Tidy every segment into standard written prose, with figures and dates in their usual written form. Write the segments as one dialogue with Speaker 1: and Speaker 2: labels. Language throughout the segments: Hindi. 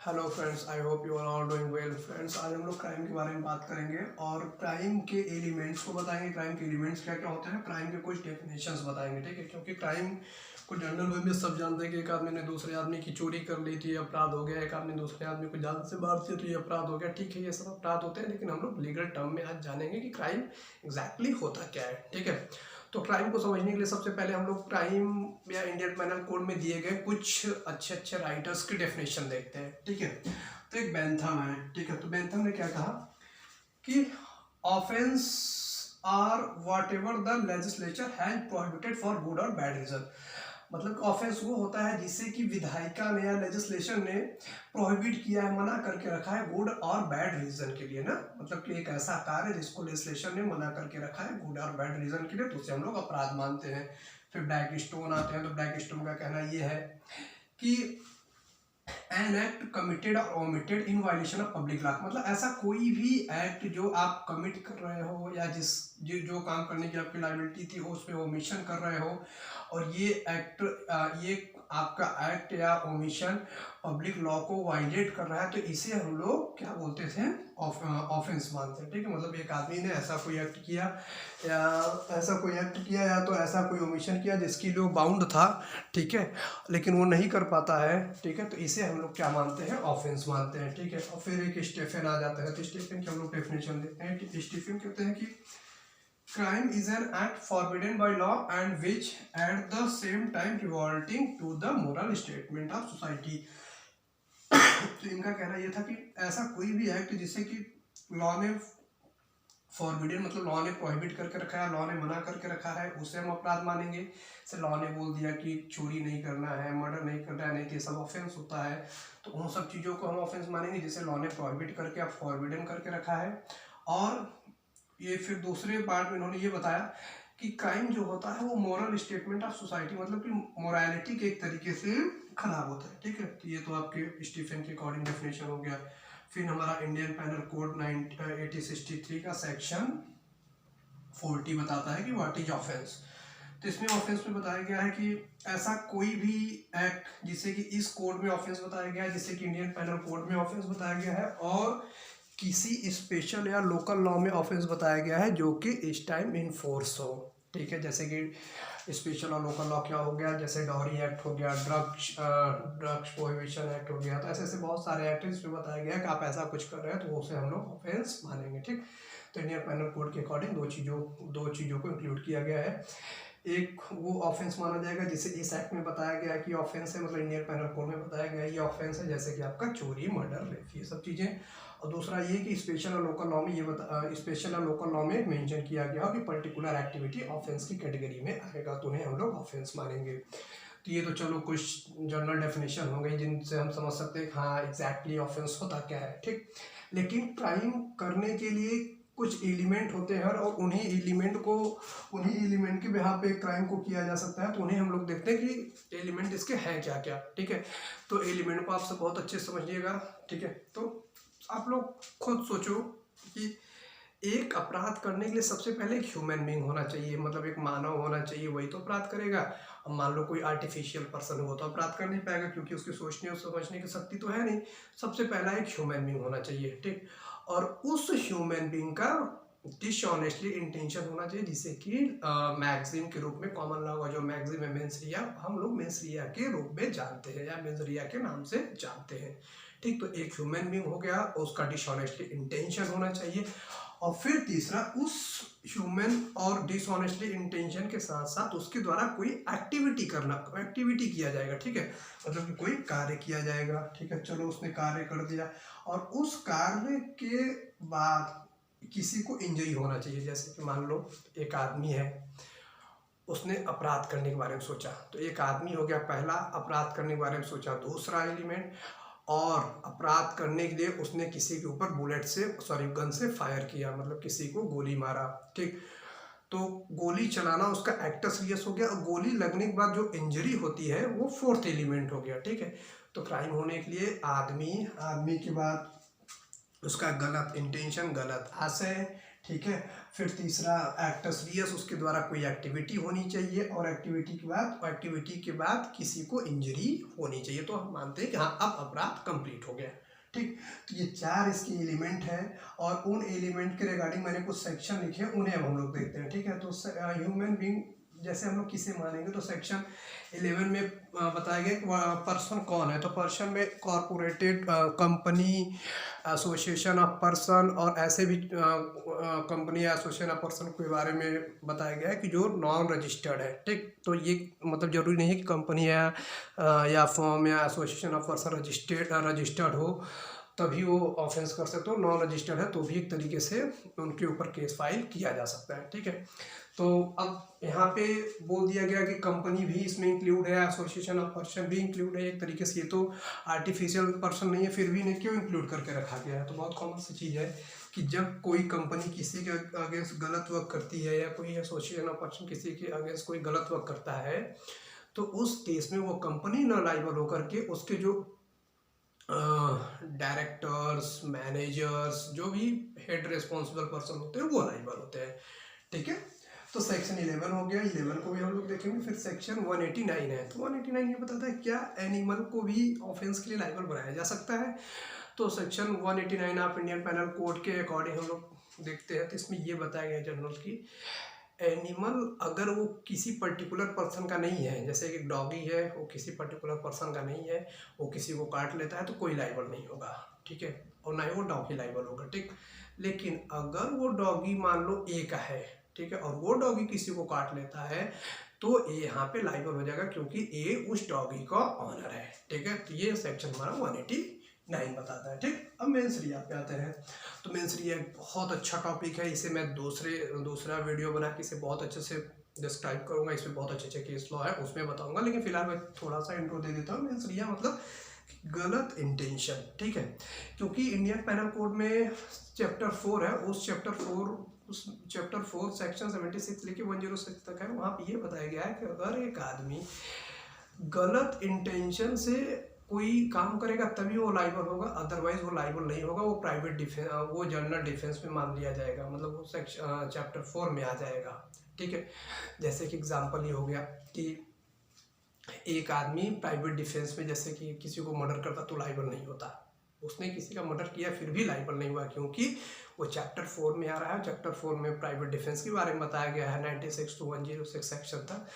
Speaker 1: Hello friends, I hope you are all doing well. Friends, आज हम लोग क्राइम के बारे में बात करेंगे और क्राइम के एलिमेंट्स को बताएंगे। क्राइम के एलिमेंट्स क्या क्या होते हैं, क्राइम के कुछ डेफिनेशंस बताएंगे। ठीक है, क्योंकि क्राइम को जनरल वे में सब जानते हैं कि एक आदमी ने दूसरे आदमी की चोरी कर ली थी, अपराध हो गया। एक आदमी दूसरे आदमी को जान से मार दिया तो ये अपराध हो गया। ठीक है, ये सब अपराध होते हैं, लेकिन हम लोग लीगल टर्म में आज जानेंगे कि क्राइम एग्जैक्टली होता क्या है। ठीक है, तो क्राइम को समझने के लिए सबसे पहले हम लोग क्राइम या इंडियन पेनल कोड में दिए गए कुछ अच्छे अच्छे राइटर्स की डेफिनेशन देखते हैं। ठीक है, तो एक बेंथम है। ठीक है, तो बेंथम ने क्या कहा कि offence are whatever the legislature has prohibited for good और बैड रीजन। मतलब ऑफेंस वो होता है जिससे कि विधायिका ने या लेजिस्लेशन ने प्रोहिबिट किया है, मना करके रखा है गुड और बैड रीजन के लिए ना। मतलब कि एक ऐसा कार्य जिसको लेजिस्लेशन ने मना करके रखा है गुड और बैड रीजन के लिए, तो उसे हम लोग अपराध मानते हैं। फिर ब्लैक स्टोन आते हैं, तो ब्लैक स्टोन का कहना ये है कि एन एक्ट कमिटेड और omitted in violation of public law. मतलब ऐसा कोई भी एक्ट जो आप कमिट कर रहे हो या जो काम करने की आपकी लायबिलिटी थी हो उसमें ओमिशन कर रहे हो, और ये एक्ट ये आपका एक्ट या ओमिशन पब्लिक लॉ को वायलेट कर रहा है, तो इसे हम लोग क्या बोलते थे, ऑफेंस मानते हैं। ठीक है, मतलब एक आदमी ने ऐसा कोई एक्ट किया या तो ऐसा कोई ओमिशन किया जिसकी जो बाउंड था, ठीक है, लेकिन वो नहीं कर पाता है। ठीक है, तो इसे हम लोग क्या मानते हैं, ऑफेंस मानते हैं। ठीक है, और फिर एक स्टीफन आ जाता है। तो स्टीफन की हम लोग डेफिनेशन देते हैं कि स्टीफन कहते हैं कि crime is an act forbidden by law and which at the same time revolting to the moral statement of society। तो इनका कहना यह था कि ऐसा कोई भी एक्ट जिसे कि लॉ ने फॉरबिडन मतलब लॉ ने प्रोहिबिट करके रखा है, लॉ ने मना करके रखा है, उसे हम अपराध मानेंगे। जैसे लॉ ने बोल दिया कि चोरी नहीं करना है, मर्डर नहीं करना है, नहीं तो ये सब ऑफेंस होता है, तो उन सब चीज़ों को हम ऑफेंस मानेंगे जिसे लॉ ने प्रोहिबिट करके अब फॉरबिडन करके रखा है। और ये फिर दूसरे पार्ट में इन्होंने ये बताया कि क्राइम जो होता है वो मोरल स्टेटमेंट ऑफ सोसाइटी, मतलब कि मोरालिटी के एक तरीके से खराब होता है। ठीक है, तो ये तो आपके स्टीफन के अकॉर्डिंग डेफिनेशन हो गया। फिर हमारा इंडियन पेनल कोड 1863 का सेक्शन 40 बताता है कि व्हाट इज ऑफेंस। तो इसमें ऑफेंस में बताया गया है कि ऐसा कोई भी एक्ट जिसे कि इस कोड में ऑफेंस बताया गया है, जिसे कि इंडियन पेनल कोड में ऑफेंस बताया गया है, और किसी स्पेशल या लोकल लॉ में ऑफेंस बताया गया है जो कि इस टाइम इन फोर्स हो। ठीक है, जैसे कि स्पेशल और लोकल लॉ क्या हो गया, जैसे डॉरी एक्ट हो गया, ड्रग्स प्रोहिबिशन एक्ट हो गया। तो ऐसे ऐसे बहुत सारे एक्ट हैं जिसमें बताया गया है कि आप ऐसा कुछ कर रहे हैं तो उसे हम लोग ऑफेंस मानेंगे। ठीक, तो इंडियन पेनल कोड के अकॉर्डिंग दो चीज़ों को इंक्लूड किया गया है। एक वो ऑफेंस माना जाएगा जिसे इस एक्ट में बताया गया है कि ऑफेंस है, मतलब इंडियन पेनल कोड में बताया गया है ये ऑफेंस है, जैसे कि आपका चोरी, मर्डर, रेप, ये सब चीज़ें। और दूसरा ये कि स्पेशल और लोकल लॉ में स्पेशल और लोकल लॉ में मेंशन किया गया हो कि पर्टिकुलर एक्टिविटी ऑफेंस की कैटेगरी में आएगा, तो उन्हें हम लोग ऑफेंस मानेंगे। तो ये तो चलो कुछ जनरल डेफिनेशन हो गई जिनसे हम समझ सकते हैं कि हाँ एग्जैक्टली ऑफेंस होता क्या है। ठीक, लेकिन क्राइम करने के लिए कुछ एलिमेंट होते हैं और उन्हीं एलिमेंट के बिहाफ पे क्राइम को किया जा सकता है, तो उन्हें हम लोग देखते हैं कि एलिमेंट इसके हैं क्या क्या। ठीक है, तो एलिमेंट को आप सब बहुत अच्छे से समझिएगा। ठीक है, तो आप लोग खुद सोचो कि एक अपराध करने के लिए सबसे पहले एक ह्यूमन बीइंग होना चाहिए, मतलब एक मानव होना चाहिए, वही तो अपराध करेगा। अब मान लो कोई आर्टिफिशियल पर्सन हो तो अपराध कर नहीं पाएगा, क्योंकि उसकी सोचने और समझने की शक्ति तो है नहीं। सबसे पहला एक ह्यूमन बीइंग होना चाहिए। ठीक, और उस ह्यूमन बीइंग का डिसऑनेस्टली इंटेंशन होना चाहिए, जिसे कि मैक्सिम के रूप में कॉमन लॉ का जो मैक्सिम है मेंस रिया, हम लोग मेंस रिया के रूप में जानते हैं या मेंस रिया के नाम से जानते हैं। ठीक, तो एक ह्यूमन बीइंग हो गया, उसका डिसऑनेस्टली इंटेंशन होना चाहिए। और फिर तीसरा, उस ह्यूमन और डिसऑनेस्टली इंटेंशन के साथ साथ उसके द्वारा कोई एक्टिविटी किया जाएगा। ठीक है, मतलब कि कोई कार्य किया जाएगा। ठीक है, चलो उसने कार्य कर दिया और उस कार्य के बाद किसी को इंजरी होना चाहिए। जैसे कि मान लो एक आदमी है, उसने अपराध करने के बारे में सोचा, तो एक आदमी हो गया पहला, अपराध करने के बारे में सोचा दूसरा एलिमेंट, और अपराध करने के लिए उसने किसी के ऊपर गन से फायर किया, मतलब किसी को गोली मारा। ठीक, तो गोली चलाना उसका एक्ट सीरियस हो गया, और गोली लगने के बाद जो इंजरी होती है वो फोर्थ एलिमेंट हो गया। ठीक है, तो क्राइम होने के लिए आदमी के बाद उसका गलत इंटेंशन, गलत आशय, ठीक है। फिर तीसरा एक्ट सीरियस, उसके द्वारा कोई एक्टिविटी होनी चाहिए और एक्टिविटी के बाद किसी को इंजरी होनी चाहिए, तो हम मानते हैं कि हाँ अब अपराध कंप्लीट हो गया। ठीक, तो ये 4 इसके एलिमेंट हैं और उन एलिमेंट के रिगार्डिंग मैंने कुछ सेक्शन लिखे हैं, उन्हें अब हम लोग देखते हैं। ठीक है, तो ह्यूमन बीइंग जैसे हम लोग किसे मानेंगे, तो सेक्शन 11 में बताया गया कि पर्सन कौन है। तो पर्सन में कॉरपोरेटेड, कंपनी, एसोसिएशन ऑफ पर्सन और ऐसे भी कंपनी या एसोसिएशन ऑफ पर्सन के बारे में बताया गया है कि जो नॉन रजिस्टर्ड है। ठीक, तो ये मतलब जरूरी नहीं है कि कंपनी या फर्म या एसोसिएशन ऑफ पर्सन रजिस्टर्ड हो तभी वो ऑफेंस कर सकते हो। नॉन रजिस्टर्ड है तो भी एक तरीके से उनके ऊपर केस फाइल किया जा सकता है। ठीक है, तो अब यहाँ पे बोल दिया गया कि कंपनी भी इसमें इंक्लूड है, एसोसिएशन ऑफ पर्सन भी इंक्लूड है। एक तरीके से ये तो आर्टिफिशियल पर्सन नहीं है, फिर भी इन्हें क्यों इंक्लूड करके रखा गया है। तो बहुत कॉमन सी चीज़ है कि जब कोई कंपनी किसी के अगेंस्ट गलत वर्क करती है या कोई एसोसिएशन ऑफ पर्सन किसी के अगेंस्ट कोई गलत वर्क करता है, तो उस केस में वो कंपनी न लायबल होकर के उसके जो डायरेक्टर्स, मैनेजर्स, जो भी हेड रिस्पॉन्सिबल पर्सन होते हैं वो लायबल होते हैं। ठीक है, तो सेक्शन 11 हो गया। 11 को भी हम लोग देखेंगे। फिर सेक्शन 189 है। तो 189 ये बताता है क्या एनिमल को भी ऑफेंस के लिए लायबल बनाया जा सकता है। तो section 189 of Indian penal code के अकॉर्डिंग हम लोग देखते हैं, तो इसमें ये बताया गया है जनरल की एनिमल अगर वो किसी पर्टिकुलर पर्सन का नहीं है, जैसे एक डॉगी है वो किसी पर्टिकुलर पर्सन का नहीं है, वो किसी को काट लेता है तो कोई लायबल नहीं होगा। ठीक है, और ना ही वो डॉगी लायबल होगा। ठीक, लेकिन अगर वो डॉगी मान लो ए का है, ठीक है, और वो डॉगी किसी को काट लेता है तो ए यहाँ पे लायबल हो जाएगा क्योंकि ए उस डॉगी का ऑनर है। ठीक है, तो ये सेक्शन हमारा 189 बताता है। ठीक, अब मेंस रिया पे आते हैं। तो मेंस रिया एक बहुत अच्छा टॉपिक है, इसे मैं दूसरा वीडियो बना के इसे बहुत अच्छे से डिस्क्राइब करूंगा। इसमें बहुत अच्छे केस लॉ है उसमें बताऊंगा, लेकिन फिलहाल मैं थोड़ा सा इंट्रो दे देता हूँ। मेंस रिया मतलब गलत इंटेंशन। ठीक है, क्योंकि इंडियन पेनल कोड में चैप्टर 4 है, उस चैप्टर 4 सेक्शन 76 लेके 106 तक है। वहाँ पे ये बताया गया है कि अगर एक आदमी गलत इंटेंशन से कोई काम करेगा तभी वो लायबल होगा, अदरवाइज वो लायबल नहीं होगा। वो प्राइवेट डिफेंस, वो जनरल डिफेंस में मान लिया जाएगा, मतलब वो सेक्शन चैप्टर 4 में आ जाएगा। ठीक है, जैसे कि एग्जांपल ये हो गया कि एक आदमी प्राइवेट डिफेंस में जैसे कि किसी को मर्डर करता तो लायबल नहीं होता। उसने किसी का मर्डर किया फिर भी लायबल नहीं हुआ क्योंकि वो चैप्टर 4 में आ रहा है। चैप्टर 4 में प्राइवेट डिफेंस के बारे में बताया गया है, 96 to 106 सेक्शन था,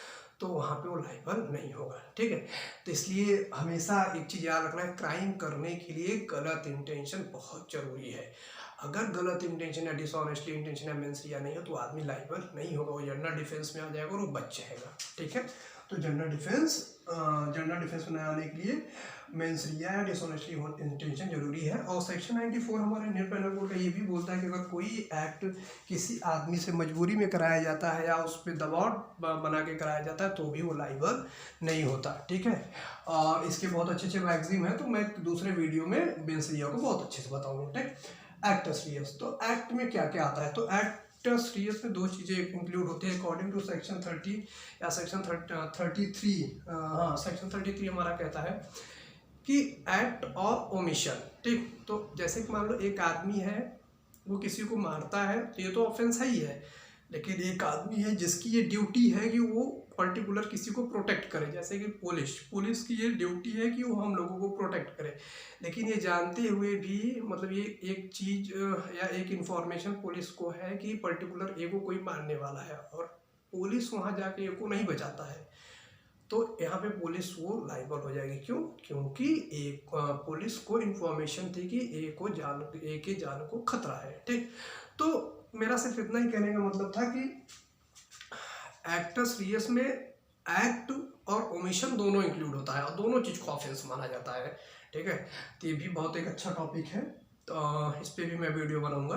Speaker 1: तो वहाँ पे वो लायबल नहीं होगा। ठीक है, तो इसलिए हमेशा एक चीज़ याद रखना है, क्राइम करने के लिए गलत इंटेंशन बहुत जरूरी है। अगर गलत इंटेंशन या डिसऑनेस्टली इंटेंशन या मेंस रिया नहीं हो तो आदमी लायबल नहीं होगा, वो जनरल डिफेंस में आ जाएगा और वो बच जाएगा। ठीक है, तो जनरल डिफेंस में आने के लिए मेंस रिया या डिसऑनेस्टली इंटेंशन जरूरी है। और सेक्शन 94 हमारे इंडियन पेनल कोड का ये भी बोलता है कि अगर कोई एक्ट किसी आदमी से मजबूरी में कराया जाता है या उस पर दबाव बना के कराया जाता है तो भी वो लायबल नहीं होता। ठीक है, और इसके बहुत अच्छे अच्छे मैगजीन है, तो मैं दूसरे वीडियो में मेंस रिया को बहुत अच्छे से बताऊंगा। ठीक, एक्ट सीरियस, तो एक्ट में क्या क्या आता है। तो एक्ट सीरियस में 2 चीज़ें इंक्लूड होती है अकॉर्डिंग टू सेक्शन 30 या सेक्शन 33। हाँ, सेक्शन 33 हमारा कहता है कि एक्ट ऑफ ओमिशन। ठीक, तो जैसे कि मान लो एक आदमी है वो किसी को मारता है तो ये तो ऑफेंस है ही है, लेकिन एक आदमी है जिसकी ये ड्यूटी है कि वो पर्टिकुलर किसी को प्रोटेक्ट करे, जैसे कि पुलिस की ये ड्यूटी है कि वो हम लोगों को प्रोटेक्ट करे, लेकिन ये जानते हुए भी मतलब ये एक चीज़ या एक इंफॉर्मेशन पुलिस को है कि पर्टिकुलर ए को कोई मारने वाला है और पुलिस वहाँ जाके ए को नहीं बचाता है, तो यहाँ पे पुलिस वो लायबल हो जाएगी। क्यों? क्योंकि एक पुलिस को इन्फॉर्मेशन थी कि ए के जान को खतरा है। ठीक, तो मेरा सिर्फ इतना ही कहने का मतलब था कि एक्ट सीरियस में एक्ट और ओमिशन दोनों इंक्लूड होता है और दोनों चीज़ को ऑफेंस माना जाता है। ठीक है, तो ये भी बहुत एक अच्छा टॉपिक है, तो इस पर भी मैं वीडियो बनाऊंगा।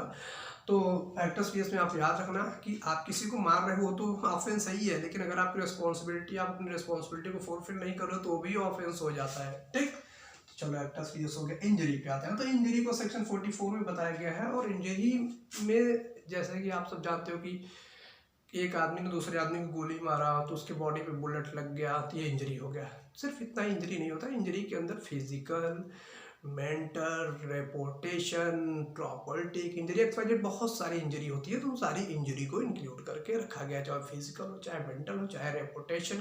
Speaker 1: तो एक्ट सीरियस में आप याद रखना कि आप किसी को मार रहे हो तो ऑफेंस सही है, लेकिन अगर आपकी रिस्पॉन्सिबिलिटी आप अपनी रिस्पॉन्सिबिलिटी को फुलफिल नहीं कर रहे हो तो भी ऑफेंस हो जाता है। ठीक, चलो एक्ट सीरियस हो गया। इंजरी पे आते हैं। तो इंजरी को सेक्शन 44 में बताया गया है और इंजरी में जैसे कि आप सब जानते हो कि एक आदमी ने दूसरे आदमी को गोली मारा तो उसके बॉडी पे बुलेट लग गया तो ये इंजरी हो गया। सिर्फ इतना इंजरी नहीं होता, इंजरी के अंदर physical, mental, reputation, property injury, XYZ, बहुत सारी इंजरी होती है, तो उन सारी इंजरी को इंक्लूड करके रखा गया, चाहे फिजिकल हो, चाहे मेंटल हो, चाहे रेपुटेशन